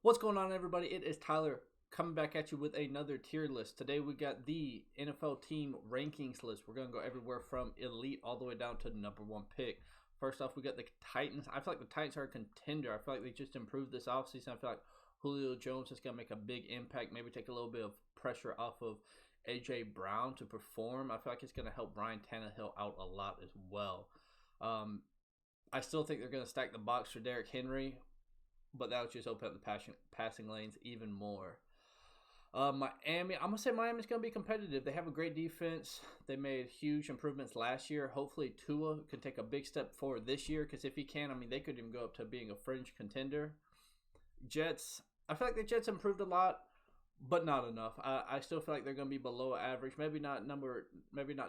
What's going on, everybody? It is Tyler coming back at you with another tier list. Today we got the NFL team rankings list. We're going to go everywhere from elite all the way down to number one pick. First off, we got the Titans. I feel like the Titans are a contender. I feel like they just improved this offseason. I feel like Julio Jones is going to make a big impact, maybe take a little bit of pressure off of A.J. Brown to perform. I feel like it's going to help Ryan Tannehill out a lot as well. I still think they're going to stack the box for Derrick Henry, but that would just open up the passing lanes even more. Miami, I'm going to say Miami's going to be competitive. They have a great defense. They made huge improvements last year. Hopefully Tua can take a big step forward this year, because if he can, they could even go up to being a fringe contender. Jets, I feel like the Jets improved a lot, but not enough. I still feel like they're going to be below average. Maybe not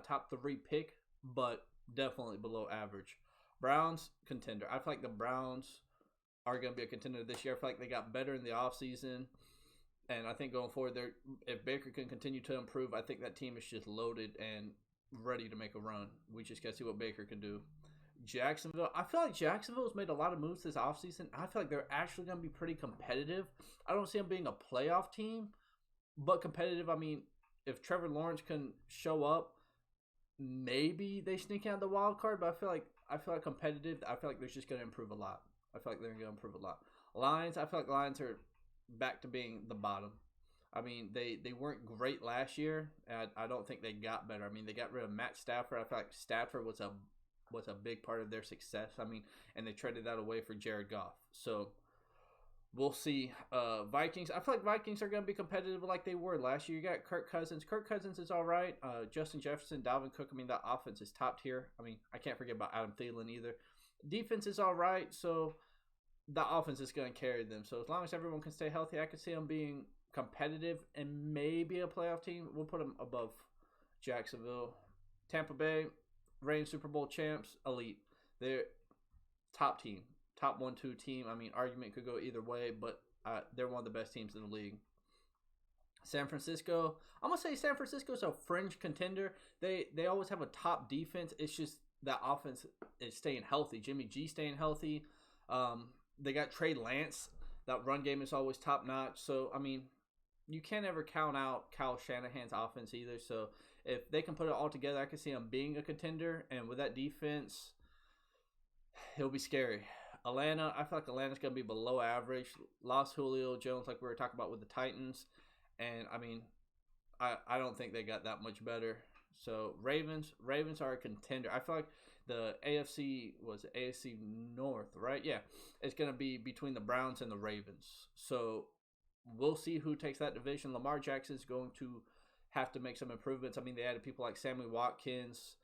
top 3 pick, but definitely below average. Browns, contender. I feel like the Browns are going to be a contender this year. I feel like they got better in the offseason. And I think going forward, if Baker can continue to improve, I think that team is just loaded and ready to make a run. We just got to see what Baker can do. Jacksonville, I feel like Jacksonville's made a lot of moves this offseason. I feel like they're actually going to be pretty competitive. I don't see them being a playoff team, but competitive. If Trevor Lawrence can show up, maybe they sneak out the wild card, but I feel like competitive. I feel like they're just going to improve a lot. Lions, I feel like Lions are back to being the bottom. They weren't great last year, and I don't think they got better. They got rid of Matt Stafford. I feel like Stafford was a big part of their success. And they traded that away for Jared Goff. So we'll see. Vikings, I feel like Vikings are going to be competitive like they were last year. You got Kirk Cousins. Kirk Cousins is all right. Justin Jefferson, Dalvin Cook. That offense is top tier. I can't forget about Adam Thielen either. Defense is all right, so the offense is going to carry them. So as long as everyone can stay healthy, I could see them being competitive and maybe a playoff team. We'll put them above Jacksonville. Tampa Bay, reigning Super Bowl champs, elite. They're top team, top 1-2 team. Argument could go either way, but they're one of the best teams in the league. San Francisco, I'm going to say San Francisco's a fringe contender. They always have a top defense. It's just that offense is staying healthy. Jimmy G staying healthy. They got Trey Lance. That run game is always top notch. So, you can't ever count out Kyle Shanahan's offense either. So, if they can put it all together, I can see them being a contender. And with that defense, it'll be scary. Atlanta, I feel like Atlanta's going to be below average. Lost Julio Jones, like we were talking about with the Titans. And, I don't think they got that much better. So, Ravens are a contender. I feel like the AFC North, right? Yeah. It's going to be between the Browns and the Ravens. So, we'll see who takes that division. Lamar Jackson is going to have to make some improvements. They added people like Sammy Watkins.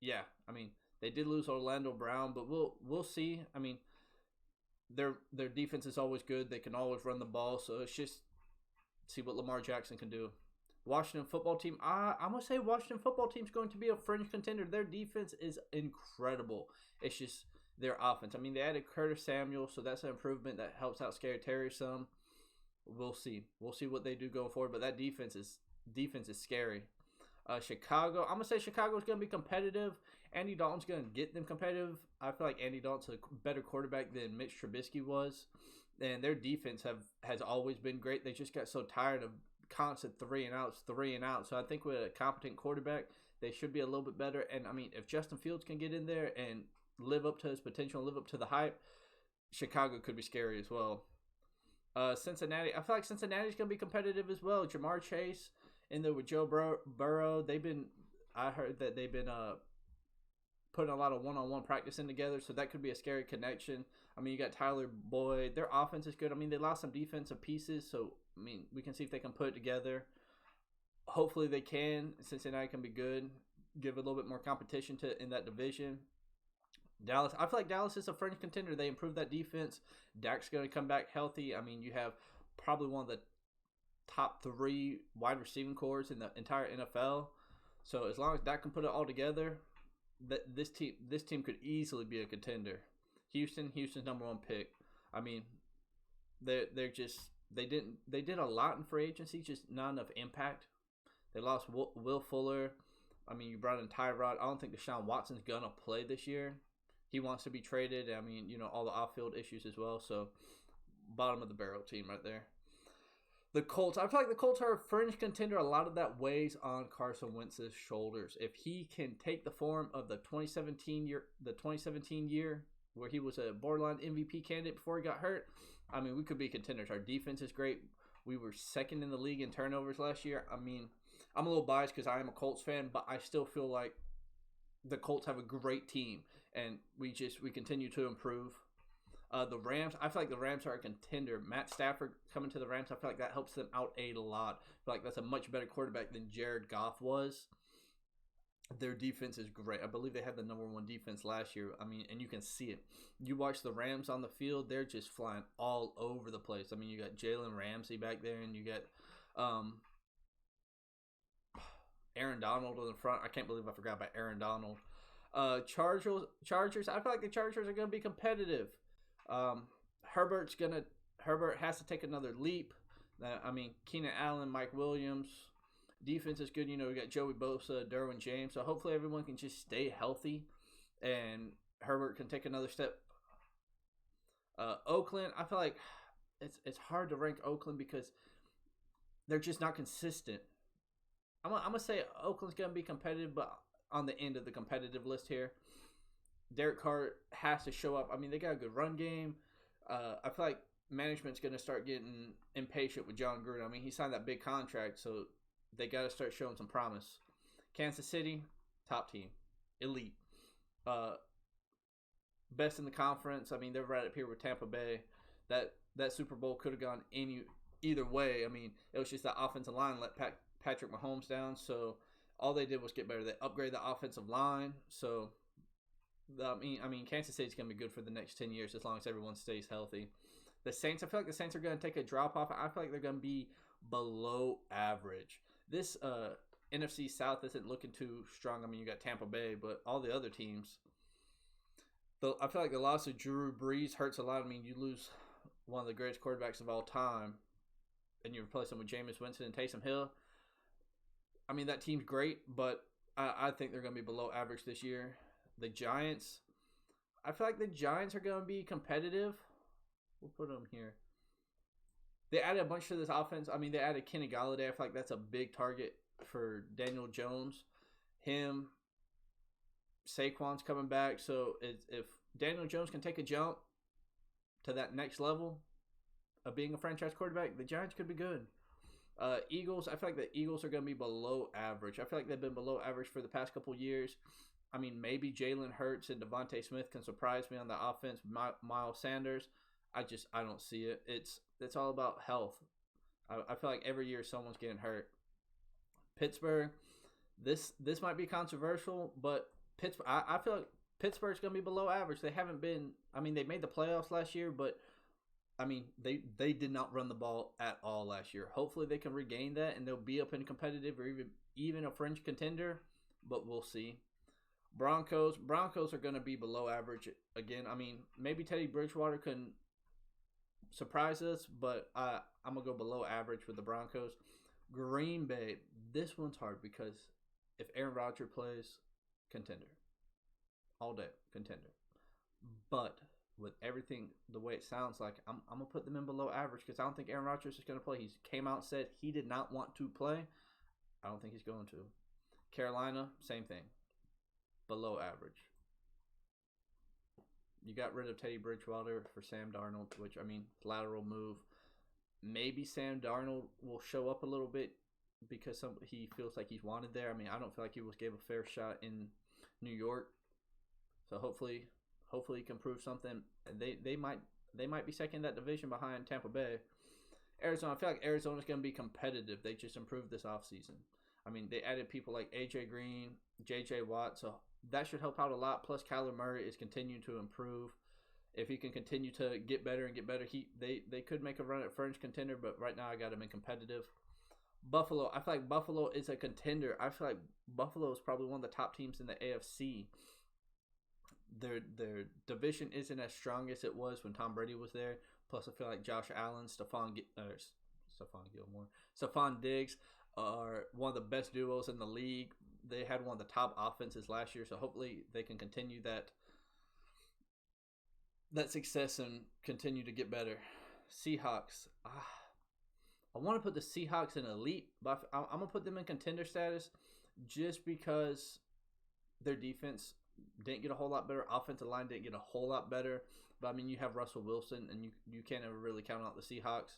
They did lose Orlando Brown, but we'll see. Their defense is always good. They can always run the ball. So, it's just see what Lamar Jackson can do. Washington football team, I'm going to say Washington football team is going to be a fringe contender. Their defense is incredible. It's just their offense. They added Curtis Samuel, so that's an improvement that helps out Scary Terry some. We'll see. We'll see what they do going forward, but that defense is scary. Chicago, I'm going to say Chicago's going to be competitive. Andy Dalton's going to get them competitive. I feel like Andy Dalton's a better quarterback than Mitch Trubisky was, and their defense has always been great. They just got so tired of constant 3 and outs. So I think with a competent quarterback, they should be a little bit better. And if Justin Fields can get in there and live up to his potential, live up to the hype, Chicago could be scary as well. Cincinnati, I feel like Cincinnati's going to be competitive as well. Jamar Chase in there with Joe Burrow. I heard that they've been putting a lot of one-on-one practicing together, so that could be a scary connection. You got Tyler Boyd. Their offense is good. They lost some defensive pieces, so we can see if they can put it together. Hopefully they can. Cincinnati can be good. Give a little bit more competition in that division. Dallas, I feel like Dallas is a fringe contender. They improved that defense. Dak's going to come back healthy. You have probably one of the top 3 wide receiving cores in the entire NFL. So as long as Dak can put it all together, this team could easily be a contender. Houston's number 1 pick. They did a lot in free agency, just not enough impact. They lost Will Fuller. You brought in Tyrod. I don't think Deshaun Watson's gonna play this year. He wants to be traded. All the off-field issues as well. So bottom of the barrel team right there. The Colts, I feel like the Colts are a fringe contender. A lot of that weighs on Carson Wentz's shoulders. If he can take the form of the 2017 year where he was a borderline MVP candidate before he got hurt, I mean, we could be contenders. Our defense is great. We were second in the league in turnovers last year. I mean, I'm a little biased because I am a Colts fan, but I still feel like the Colts have a great team, and we continue to improve. The Rams, I feel like the Rams are a contender. Matt Stafford coming to the Rams, I feel like that helps them out a lot. I feel like that's a much better quarterback than Jared Goff was. Their defense is great. I believe they had the number one defense last year. I mean, and you can see it. You watch the Rams on the field, they're just flying all over the place. I mean, you got Jalen Ramsey back there, and you got Aaron Donald in the front. I can't believe I forgot about Aaron Donald. Chargers, I feel like the Chargers are going to be competitive. Herbert has to take another leap. I mean, Keenan Allen, Mike Williams, defense is good. You know, we got Joey Bosa, Derwin James. So hopefully everyone can just stay healthy, and Herbert can take another step. Oakland, I feel like it's hard to rank Oakland because they're just not consistent. I'm gonna say Oakland's gonna be competitive, but on the end of the competitive list here. Derek Carr has to show up. I mean, they got a good run game. I feel like management's going to start getting impatient with John Gruden. I mean, he signed that big contract, so they got to start showing some promise. Kansas City, top team. Elite. Best in the conference. I mean, they're right up here with Tampa Bay. That Super Bowl could have gone either way. I mean, it was just the offensive line let Patrick Mahomes down, so all they did was get better. They upgraded the offensive line, so... I mean, Kansas City's going to be good for the next 10 years as long as everyone stays healthy. The Saints, I feel like the Saints are going to take a drop off. I feel like they're going to be below average. This NFC South isn't looking too strong. I mean, you got Tampa Bay, but all the other teams. I feel like the loss of Drew Brees hurts a lot. I mean, you lose one of the greatest quarterbacks of all time, and you replace him with Jameis Winston and Taysom Hill. I mean, that team's great, but I think they're going to be below average this year. The Giants, I feel like the Giants are going to be competitive. We'll put them here. They added a bunch to this offense. I mean, they added Kenny Golladay. I feel like that's a big target for Daniel Jones. Him, Saquon's coming back. So if Daniel Jones can take a jump to that next level of being a franchise quarterback, the Giants could be good. Eagles, I feel like the Eagles are going to be below average. I feel like they've been below average for the past couple years. I mean, maybe Jalen Hurts and Devontae Smith can surprise me on the offense. Miles Sanders, I don't see it. It's all about health. I feel like every year someone's getting hurt. Pittsburgh, this might be controversial, but Pittsburgh, I feel like Pittsburgh's going to be below average. They haven't been. I mean, they made the playoffs last year, but I mean, they did not run the ball at all last year. Hopefully, they can regain that and they'll be up in competitive or even a fringe contender. But we'll see. Broncos are going to be below average again. I mean, maybe Teddy Bridgewater can surprise us, but I'm going to go below average with the Broncos. Green Bay, this one's hard because if Aaron Rodgers plays, contender. All day, contender. But with everything, the way it sounds like, I'm going to put them in below average because I don't think Aaron Rodgers is going to play. He came out and said he did not want to play. I don't think he's going to. Carolina, same thing. Below average. You got rid of Teddy Bridgewater for Sam Darnold, which, I mean, lateral move. Maybe Sam Darnold will show up a little bit because he feels like he's wanted there. I mean, I don't feel like he was gave a fair shot in New York. So hopefully he can prove something. They might be second in that division behind Tampa Bay. Arizona, I feel like Arizona's going to be competitive. They just improved this offseason. I mean, they added people like A.J. Green, J.J. Watt, so that should help out a lot. Plus, Kyler Murray is continuing to improve. If he can continue to get better and get better, they could make a run at fringe contender, but right now I got him in competitive. Buffalo, I feel like Buffalo is a contender. I feel like Buffalo is probably one of the top teams in the AFC. Their division isn't as strong as it was when Tom Brady was there. Plus, I feel like Josh Allen, Stephon Diggs are one of the best duos in the league. They had one of the top offenses last year, so hopefully they can continue that success and continue to get better. Seahawks. I want to put the Seahawks in elite, but I'm going to put them in contender status just because their defense didn't get a whole lot better. Offensive line didn't get a whole lot better. But, I mean, you have Russell Wilson, and you can't ever really count out the Seahawks.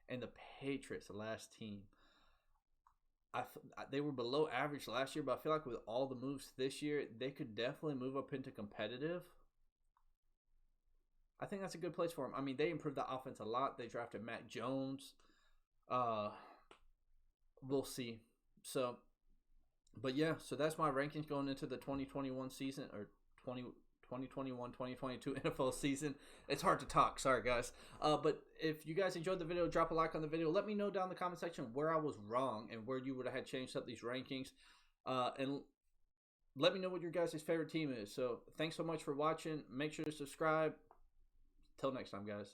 And the Patriots, the last team. They were below average last year, but I feel like with all the moves this year, they could definitely move up into competitive. I think that's a good place for them. I mean, they improved the offense a lot. They drafted Mac Jones. We'll see. So, but yeah, so that's my rankings going into the 2021 season, or 2021-2022 NFL season. It's hard to talk. Sorry, guys. But if you guys enjoyed the video, drop a like on the video. Let me know down in the comment section where I was wrong and where you would have had changed up these rankings. And let me know what your guys' favorite team is. So thanks so much for watching. Make sure to subscribe. Till next time, guys.